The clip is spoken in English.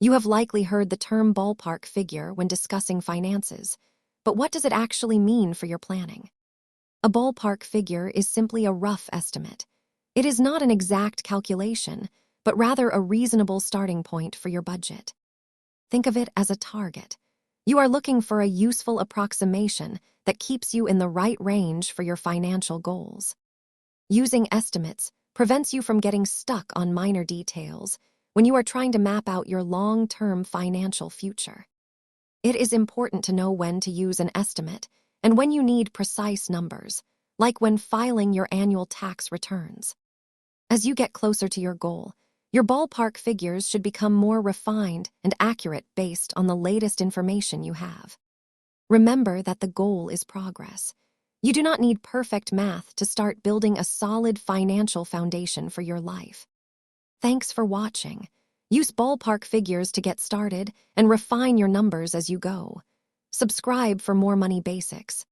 You have likely heard the term ballpark figure when discussing finances, but what does it actually mean for your planning? A ballpark figure is simply a rough estimate. It is not an exact calculation, but rather a reasonable starting point for your budget. Think of it as a target. You are looking for a useful approximation that keeps you in the right range for your financial goals. Using estimates prevents you from getting stuck on minor details when you are trying to map out your long-term financial future. It is important to know when to use an estimate and when you need precise numbers, like when filing your annual tax returns. As you get closer to your goal, your ballpark figures should become more refined and accurate based on the latest information you have. Remember that the goal is progress. You do not need perfect math to start building a solid financial foundation for your life. Thanks for watching. Use ballpark figures to get started and refine your numbers as you go. Subscribe for more money basics.